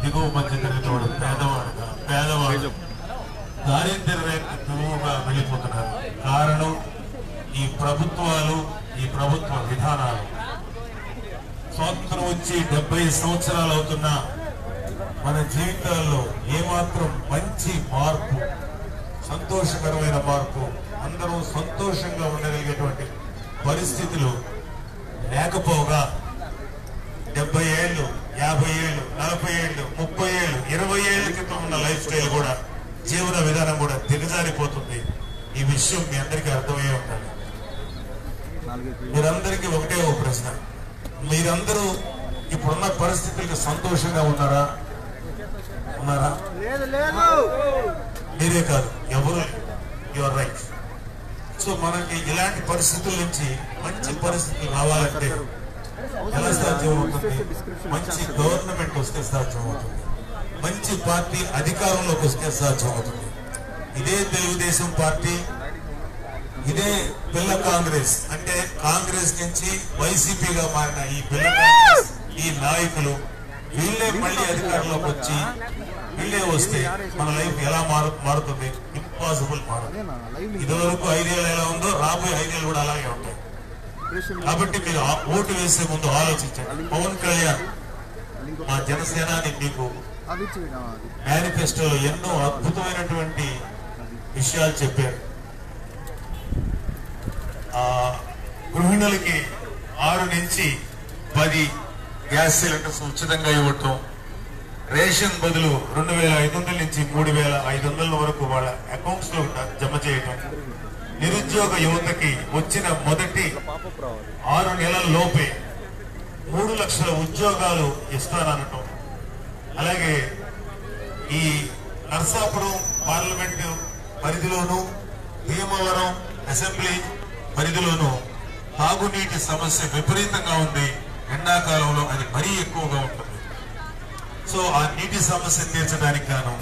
దిగువ మధ్యతరగతి వాడు పేదవాడు దారిద్ర్య రేఖగా వెళ్ళిపోతున్నారు. కారణం ఈ ప్రభుత్వాలు, ఈ ప్రభుత్వ విధానాలు. స్వాతంత్రం వచ్చి 70 సంవత్సరాలు అవుతున్నా మన జీవితాల్లో ఏమాత్రం మంచి మార్పు, సంతోషకరమైన మార్పు, అందరూ సంతోషంగా ఉండగలిగేటువంటి పరిస్థితులు లేకపోగా 70 ఏళ్ళు, 50 ఏళ్ళు, 40 ఏళ్ళు, 30 ఏళ్ళు, 20 ఏళ్ల క్రితం ఉన్న లైఫ్ స్టైల్ కూడా, జీవన విధానం కూడా దిగజారిపోతుంది. ఈ విషయం మీ అందరికీ అర్థమయ్యే ఉండాలి. మీరందరికీ ఒకటే ఒక ప్రశ్న, మీరందరూ ఇప్పుడున్న పరిస్థితులకు సంతోషంగా ఉన్నారా? మీరే కాదు, ఎవరు. Your right. సో మనకి ఇలాంటి పరిస్థితుల నుంచి మంచి పరిస్థితులు రావాలంటే ఎలా సాధ్యం అవుతుంది? మంచి గవర్నమెంట్ వస్తే సాధ్యం అవుతుంది, మంచి పార్టీ అధికారంలోకి వస్తే సాధ్యం అవుతుంది. ఇదే తెలుగుదేశం పార్టీ, ఇదే పిల్ల కాంగ్రెస్, అంటే కాంగ్రెస్ నుంచి వైసీపీగా మారిన ఈ పిల్ల కాంగ్రెస్, ఈ నాయకులు వీళ్ళే మళ్ళీ అధికారంలోకి వచ్చి వీళ్ళే వస్తే మన లైఫ్ ఎలా మారుతుంది? ఇంపాసిబుల్ మారుతుంది. ఇదివరకు 5 ఏళ్ళు ఎలా ఉందో రాబోయే 5 ఏళ్ళు కూడా అలాగే ఉంటాయి. కాబట్టి మీరు ఓటు వేసే ముందు ఆలోచించండి. పవన్ కళ్యాణ్ మా జనసేనాని మీకు మేనిఫెస్టోలో ఎన్నో అద్భుతమైనటువంటి విషయాలు చెప్పారు. గృహిణులకి 6 నుంచి 10 గ్యాస్ సిలిండర్స్ ఉచితంగా ఇవ్వటం, రేషన్ బదులు 2500 నుంచి 3500 వరకు వాళ్ళ అకౌంట్స్ లో జమ చేయటం, నిరుద్యోగ యువతకి వచ్చిన మొదటి 6 నెలల లోపే 3 లక్షల ఉద్యోగాలు ఇస్తాననటం, అలాగే ఈ నర్సాపురం పార్లమెంటు పరిధిలోను, భీమవరం అసెంబ్లీ పరిధిలోను తాగునీటి సమస్య విపరీతంగా ఉంది. ఎండాకాలంలో అది మరీ ఎక్కువగా ఉంటుంది. సో ఆ నీటి సమస్య తీర్చడానికి గాను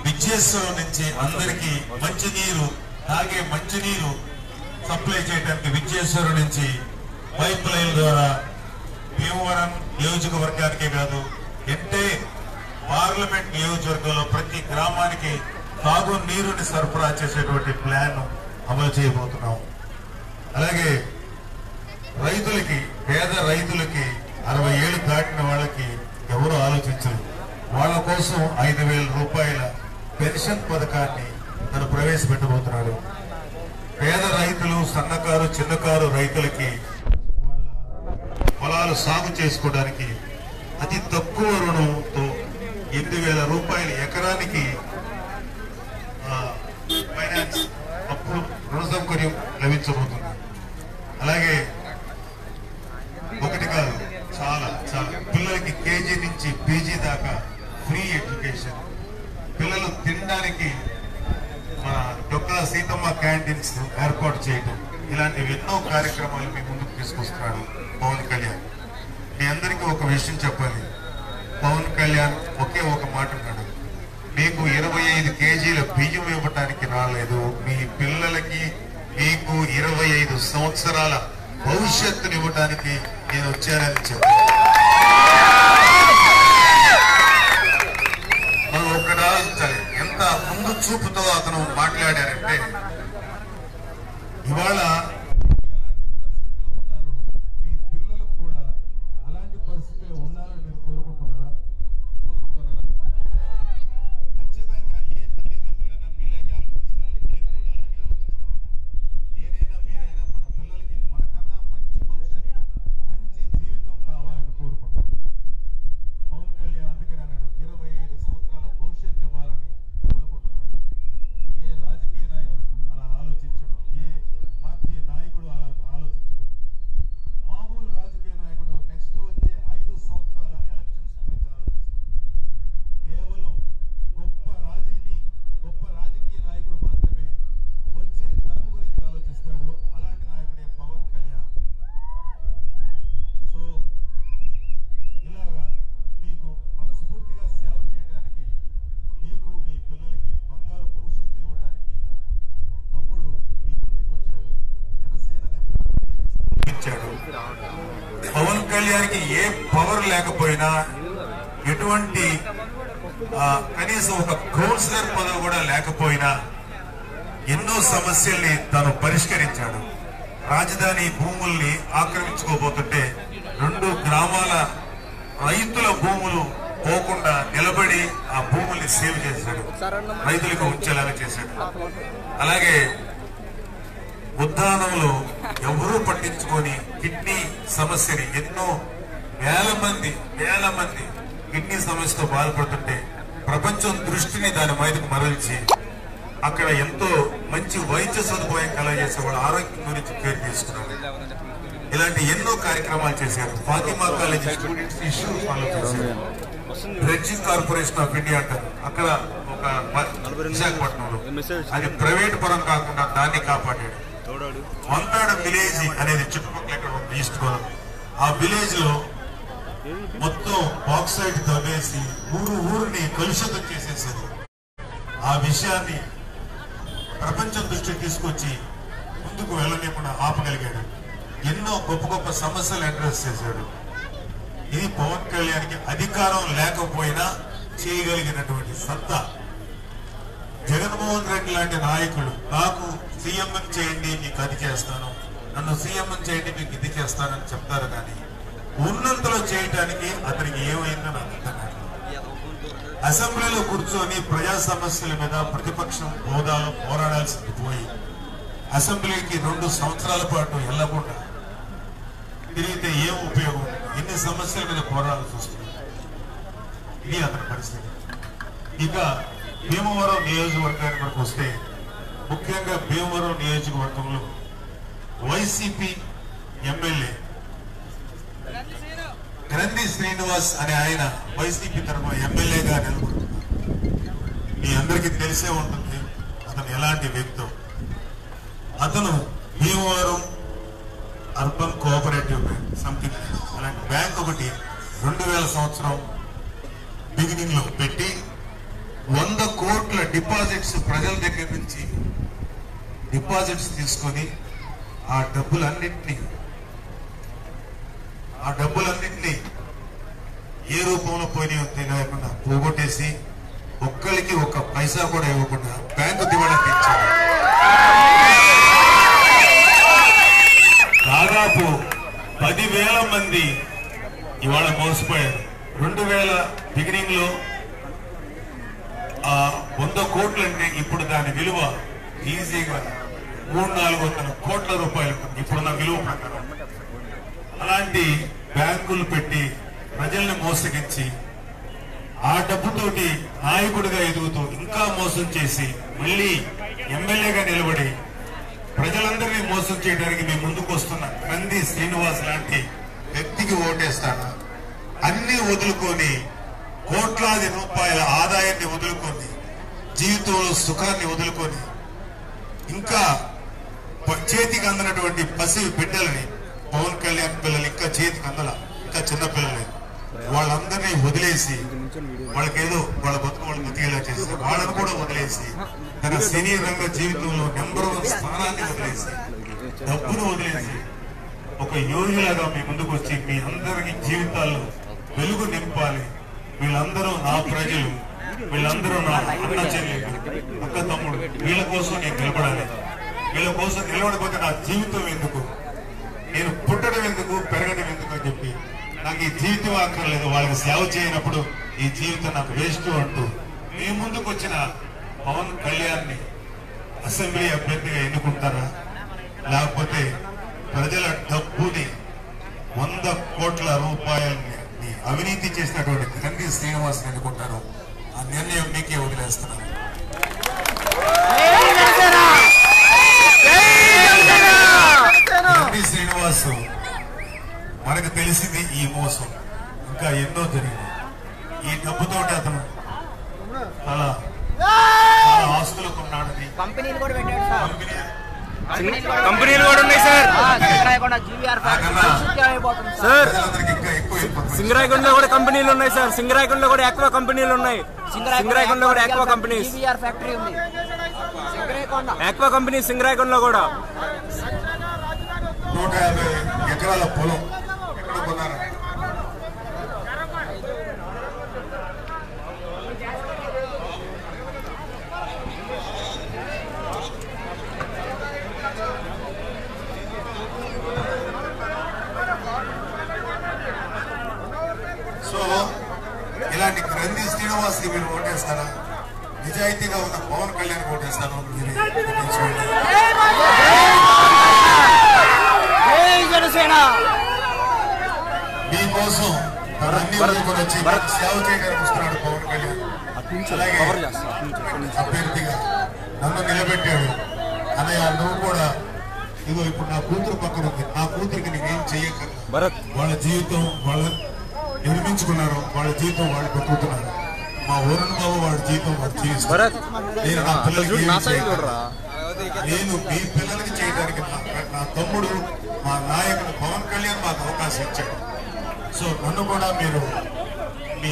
విజయేశ్వరం నుంచి అందరికీ మంచినీరు, తాగే మంచినీరు సప్లై చేయడానికి విజయేశ్వరం నుంచి పైప్ లైన్ ద్వారా భీమవరం నియోజకవర్గానికే కాదు, అంటే పార్లమెంట్ నియోజకవర్గంలో ప్రతి గ్రామానికి తాగు నీరుని సరఫరా చేసేటువంటి ప్లాన్ అమలు చేయబోతున్నాం. అలాగే రైతులకి, పేద రైతులకి, 60 ఏళ్ళు దాటిన వాళ్ళకి ఎవరు ఆలోచించరు. వాళ్ళ కోసం 5,000 రూపాయల పెన్షన్ పథకాన్ని తను ప్రవేశపెట్టబోతున్నాడు. పేద రైతులు, సన్నకారు, చిన్నకారు రైతులకి పొలాలు సాగు చేసుకోవడానికి అతి తక్కువ రుణంతో 8,000 రూపాయలు ఎకరానికి ఫైనాన్స్ అప్పుడు రుణ సౌకర్యం లభించబోతుంది. అలాగే ఒకటి కాదు, చాలా పిల్లలకి కేజీ నుంచి పీజీ దాకా ఫ్రీ ఎడ్యుకేషన్, పిల్లలు తినడానికి మన డొక్కల సీతమ్మ క్యాంటీన్స్ ఏర్పాటు చేయడం, ఇలాంటివి ఎన్నో కార్యక్రమాలు మీ ముందుకు తీసుకొస్తున్నాడు పవన్ కళ్యాణ్. మీ అందరికీ ఒక విషయం చెప్పాలి. పవన్ కళ్యాణ్ ఒకే ఒక మాట అన్నాడు, మీకు 25 కేజీల బియ్యం ఇవ్వటానికి రాలేదు, మీ పిల్లలకి మీకు 25 సంవత్సరాల భవిష్యత్తుని ఇవ్వటానికి నేను వచ్చానని చెప్పాను. మనం ఒకటి ఆలోచించాలి, ఎంత ముందు చూపుతో అతను మాట్లాడారంటే, ఇవాళ మీ పిల్లలు కూడా అలాంటి పరిస్థితుల్లో ఉండాలని మీరు కోరుకుంటున్నారా? ఖచ్చితంగా ఏ తల్లిదండ్రులైనా మీలాగే ఆలోచిస్తారు, నేను కూడా అలాగే ఆలోచిస్తాను. నేనైనా మీరైనా మన పిల్లలకి మనకన్నా మంచి భవిష్యత్తు, మంచి జీవితం కావాలని కోరుకుంటాం. పవన్ కళ్యాణ్ అందుకని అన్నాడు, 25 సంవత్సరాల భవిష్యత్తు ఇవ్వాలని కోరుకుంటున్నాడు. ఏ రాజకీయ నాయకుడు అలా ఆలోచించడు, ఏ పార్టీ నాయకుడు అలా ఆలోచించడు. మామూలు రాజకీయ నాయకుడు నెక్స్ట్ వచ్చే 5 సంవత్సరాల ఎలక్షన్స్ గురించి ఆలోచిస్తాడు. కేవలం గొప్ప రాజకీయ నాయకుడు మాత్రమే వచ్చే తరం గురించి ఆలోచిస్తాడు. అలాంటి నాయకుడే పవన్ కళ్యాణ్. సో ఇలాగా మీకు మనస్ఫూర్తిగా సేవ చేయడానికి, మీకు మీ పిల్లలకి బంగారు భవిష్యత్తు ఇవ్వడానికి తమ్ముడు మీ ముందుకు వచ్చాడు. జనసేన ఇచ్చాడు. పవన్ కళ్యాణ్కి ఏ పవర్ లేకపోయినా, ఎటువంటి కనీసం ఒక కౌన్సిలర్ పదవి కూడా లేకపోయినా ఎన్నో సమస్యల్ని తాను పరిష్కరించాడు. రాజధాని భూముల్ని ఆక్రమించుకోబోతుంటే 2 గ్రామాల రైతుల భూములు పోకుండా నిలబడి ఆ భూముల్ని సేవ్ చేశాడు, రైతులకు ఉంచేలాగా చేశాడు. అలాగే ఉద్దానంలో ఎవరూ పట్టించుకొని కిడ్నీ సమస్యని ఎన్నో వేల మంది కిడ్నీ సమస్యతో బాధపడుతుంటే ప్రపంచం దృష్టిని దాని మీదకు మరల్చి అక్కడ ఎంతో మంచి వైద్య సదుపాయం కలగజేసే వాళ్ళ ఆరోగ్యం గురించి కేర్ తీసుకున్నారు. ఇలాంటి ఎన్నో కార్యక్రమాలు చేశారు. Fatima college students issues follow చేశారు. డ్రెడ్జింగ్ కార్పొరేషన్ ఆఫ్ ఇండియా అంటారు, అక్కడ ఒక విశాఖపట్నంలో అది ప్రైవేట్ పరం కాకుండా దాన్ని కాపాడాడు. వంతాడ విలేజ్ అనేది చుట్టుపక్కల ఎక్కడ ఈస్ట్ గోదావరి, ఆ విలేజ్ లో మొత్తం బాక్సైట్ తవ్వేసి ఊరిని కలుషితం చేసేసారు. ఆ విషయాన్ని ప్రపంచం దృష్టికి తీసుకొచ్చి ముందుకు వెళ్ళలేకుండా ఆపగలిగాడు. ఎన్నో గొప్ప గొప్ప సమస్యలు అడ్రస్ చేశాడు. ఇది పవన్ కళ్యాణ్కి అధికారం లేకపోయినా చేయగలిగినటువంటి సత్తా. జగన్మోహన్ రెడ్డి లాంటి నాయకులు నాకు సీఎం చేయండి మీకు అది చేస్తాను, నన్ను సీఎం చేయండి మీకు ఇది చేస్తానని చెప్తారు, కానీ ఉన్నంతలో చేయటానికి అతనికి ఏమైందో నాకు అర్థం కాదు. అసెంబ్లీలో కూర్చొని ప్రజా సమస్యల మీద ప్రతిపక్షం హోదాలో పోరాడాల్సింది పోయి అసెంబ్లీకి 2 సంవత్సరాల పాటు వెళ్లకుండా తిరిగితే ఏం ఉపయోగం? ఎన్ని సమస్యల మీద పోరాడాల్సి వస్తుంది. ఇది అతని పరిస్థితి. ఇక భీమవరం నియోజకవర్గానికి మనకు వస్తే, ముఖ్యంగా భీమవరం నియోజకవర్గంలో వైసీపీ ఎమ్మెల్యే గ్రంథి శ్రీనివాస్ అనే ఆయన వైసీపీ తరఫున ఎమ్మెల్యేగా నిలబడుతున్నారు. మీ అందరికీ తెలిసే ఉంటుంది అతను ఎలాంటి వ్యక్తో. అతను Bhimavaram urban cooperative bank something అలాంటి బ్యాంక్ ఒకటి 2000 సంవత్సరం బిగినింగ్ లో పెట్టి 100 కోట్ల డిపాజిట్స్ ప్రజల దగ్గర నుంచి డిపాజిట్స్ తీసుకొని ఆ డబ్బులన్నింటినీ ఏ రూపంలో పోయినాయో తెలియకుండా పోగొట్టేసి ఒక్కరికి 1 పైసా కూడా ఇవ్వకుండా బ్యాంకు దివాళా తీర్చారు. దాదాపు 10,000 మంది ఇవాళ మోసపోయారు. 2000 బిగినింగ్ లో 100 కోట్లు అంటే ఇప్పుడు దాని విలువ ఈజీగా 300-400 కోట్ల రూపాయలు ఇప్పుడున్న విలువ ప్రకారం. అలాంటి బ్యాంకులు పెట్టి ప్రజల్ని మోసగించి ఆ డబ్బుతోటి నాయకుడిగా ఎదుగుతూ ఇంకా మోసం చేసి మళ్ళీ ఎమ్మెల్యేగా నిలబడి ప్రజలందరినీ మోసం చేయడానికి మేము ముందుకు వస్తున్న గ్రంథి శ్రీనివాస్ లాంటి వ్యక్తికి ఓటేస్తాను. అన్ని వదులుకొని కోట్లాది రూపాయల ఆదాయాన్ని వదులుకొని జీవితంలో సుఖాన్ని వదులుకొని ఇంకా చేతికి అందనటువంటి పసి బిడ్డలని, పవన్ కళ్యాణ్ పిల్లలు ఇంకా చేతికి అందల, ఇంకా చిన్న పిల్లలు, వాళ్ళందరినీ వదిలేసి వాళ్ళకేదో వాళ్ళ బతుకు వాళ్ళు బతికేలా చేసి వాళ్ళని కూడా వదిలేసి తన సినీ రంగ జీవితంలో నెంబర్ 1 స్థానాన్ని వదిలేసి డబ్బును వదిలేసి ఒక యోగిలాగా మీ ముందుకు వచ్చి మీ అందరికీ జీవితాల్లో వెలుగు నింపాలి. వీళ్ళందరూ నా ప్రజలు, వీళ్ళందరూ నా అన్న చెల్లెలు, అక్క తమ్ముడు, వీళ్ళ కోసం నేను నిలబడాలి. వీళ్ళ కోసం నిలబడిపోతే నా జీవితం ఎందుకు, నేను పుట్టడం ఎందుకు, పెరగడం ఎందుకు అని చెప్పి నాకు ఈ జీవితం అక్కర్లేదు, వాళ్ళకి సేవ చేయనప్పుడు ఈ జీవితం నాకు వేస్ట్ అంటూ మీ ముందుకు వచ్చిన పవన్ కళ్యాణ్ అసెంబ్లీ అభ్యర్థిగా ఎన్నుకుంటారా? లేకపోతే ప్రజల డబ్బుని 100 కోట్ల రూపాయలని అవినీతి చేసినటువంటి గ్రంథి శ్రీనివాస్ ఎన్నుకుంటారు? ఆ నిర్ణయం మీకే వదిలేస్తున్నారు. గ్రంథి శ్రీనివాస్ మనకు తెలిసింది ఈ మోసం, ఇంకా ఎన్నో జరిగింది. ఈ డబ్బుతోటి అతను చాలా ఆస్తులు కొన్నాడని కంపెనీలు కూడా ఉన్నాయి సార్. సింగరాయకొండలో కూడా కంపెనీలు ఉన్నాయి సార్. సింగరాయకొండలో కూడా ఎక్కువ కంపెనీలు ఉన్నాయి. సింగరాయకొండలో కూడా ఎక్కువ కంపెనీస్, ఫ్యాక్టరీ ఉంది. ఎక్కువ కంపెనీ సింగరాయకొండలో కూడా. 150 ఎకరాల పొలం ఎక్కడ కొన్నారు? గ్రంథి శ్రీనివాస్కి మీరు ఓటేస్తారా? నిజాయితీగా ఉన్న పవన్ కళ్యాణ్ ఓటేస్తాను. మీకోసం అన్ని రోజులు వచ్చి సేవ చేయడానికి వస్తున్నాడు పవన్ కళ్యాణ్. అలాగే అభ్యర్థిగా నన్ను నిలబెట్టాడు. అన్నయ్య నువ్వు కూడా ఇదిగో ఇప్పుడు నా కూతురు పక్కన ఉంది, నా కూతురికి నేనేం చెయ్యక్కర్లేదు. వాళ్ళ జీవితం వాళ్ళు నిర్మించుకున్నారు, వాళ్ళ జీవితం వాళ్ళు బతుకుతున్నారు. మా వరుణ్ బాబు వాడి జీవితం వాడు జీవిస్తారు. నేను నా పిల్లలకి నేను మీ పిల్లలకి చేయడానికి నా తమ్ముడు మా నాయకుడు పవన్ కళ్యాణ్ మాకు అవకాశం ఇచ్చాడు. సో నన్ను కూడా మీరు మీ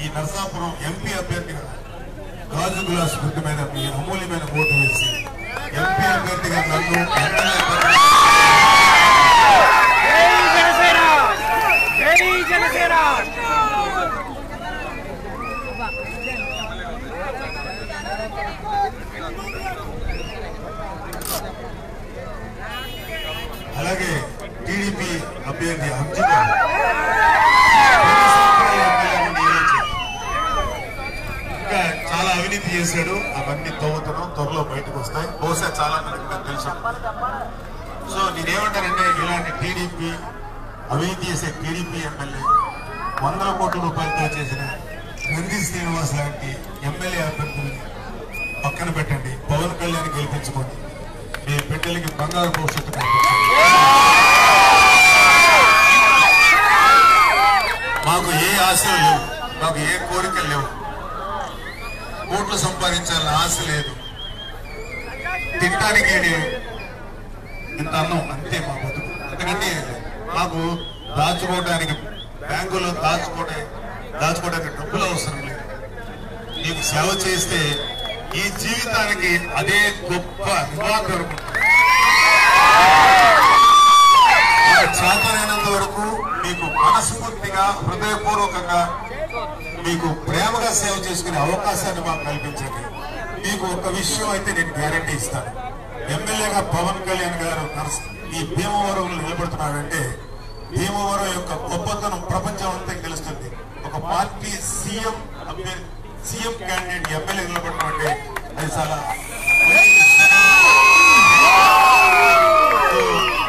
ఈ నర్సాపురం ఎంపీ అభ్యర్థిగా గాజు గ్లాస్ గుర్తు మీద మీ అమూల్యమైన ఓటు వేసి ఎంపీ అభ్యర్థిగా నన్ను అలాగే టీడీపీ అభ్యర్థి అంజిత ఇంకా చాలా అవినీతి చేశాడు. అవన్నీ తవ్వుతున్నాం, త్వరలో బయటకు వస్తాయి. బహుశా చాలా మందికి నాకు తెలుసు. సో నేనేమంటానంటే ఇలాంటి టీడీపీ అవినీతి చేసే టీడీపీ ఎమ్మెల్యే 100 కోట్ల రూపాయలతో చేసిన గ్రంథి శ్రీనివాస్ లాంటి ఎమ్మెల్యే అభ్యర్థుల్ని పక్కన పెట్టండి. పవన్ కళ్యాణ్ గెలిపించుకోండి. మీ బిడ్డలకి బంగారు భవిష్యత్తు కల్పించండి. మాకు ఏ ఆశలు లేవు, మాకు ఏ కోరికలు లేవు. కోట్లు సంపాదించాలని ఆశ లేదు. తినడానికి ఇంత అన్నం అంతే మా బతుకు. ఎందుకంటే మాకు దాచుకోవడానికి బ్యాంకులో దాచుకోవడానికి డబ్బులు అవసరం లేదు. నీకు సేవ చేస్తే ఈ జీవితానికి అదే గొప్ప రివార్డు దొరుకుతుంది. చేతనైనంత వరకు మీకు మనస్ఫూర్తిగా హృదయపూర్వకంగా మీకు ప్రేమగా సేవ చేసుకునే అవకాశాన్ని మాకు కల్పించండి. మీకు ఒక విషయం అయితే నేను గ్యారంటీ ఇస్తాను. ఎమ్మెల్యేగా పవన్ కళ్యాణ్ గారు ఈ భీమవరంలో నిలబడుతున్నాడంటే భీమవరం యొక్క గొప్పతనం ప్రపంచం అంతా తెలుస్తుంది. ఒక పార్టీ సీఎం క్యాండిడేట్ ఎమ్మెల్యే నిలబడటం అంటే అది చాలా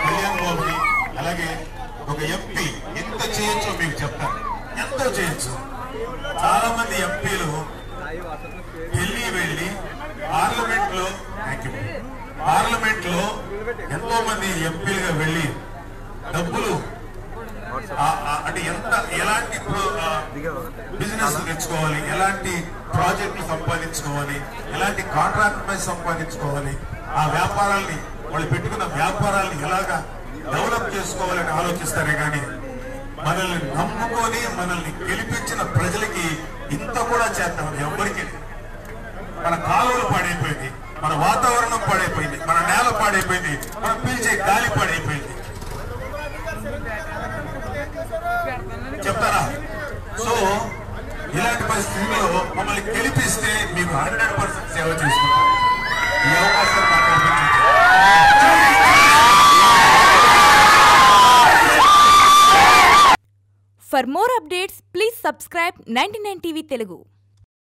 కళ్యాణ్ బాబుని అలాగే ఒక ఎంపీ ఎంత చేయొచ్చో మీకు చెప్తాను. ఎంతో చేయొచ్చు. చాలా మంది ఎంపీలు ఢిల్లీ వెళ్ళి పార్లమెంట్ లో ఎంతో మంది ఎంపీలుగా వెళ్ళి డబ్బులు అంటే ఎలాంటి బిజినెస్ తెచ్చుకోవాలి, ఎలాంటి ప్రాజెక్టులు సంపాదించుకోవాలి, ఎలాంటి కాంట్రాక్ట్ సంపాదించుకోవాలి, ఆ వ్యాపారాల్ని వాళ్ళు పెట్టుకున్న వ్యాపారాల్ని ఎలాగా డెవలప్ చేసుకోవాలని ఆలోచిస్తారే కానీ మనల్ని నమ్ముకొని మనల్ని గెలిపించిన ప్రజలకి ఇంత కూడా చేద్దామని ఎవరికి. మన కాలువలు పాడైపోయింది, మన వాతావరణం పాడైపోయింది, మన నేల పాడైపోయింది, మనం పీల్చే గాలి పాడైపోయింది. చెప్తారా? సో ఇలాంటి పరిస్థితుల్లో మమ్మల్ని గెలిపిస్తే మీకు 100% సేవ చేసుకుంటాం. ఈ అవకాశం మాకు కల్పించండి. For more updates, please subscribe 99 TV Telugu.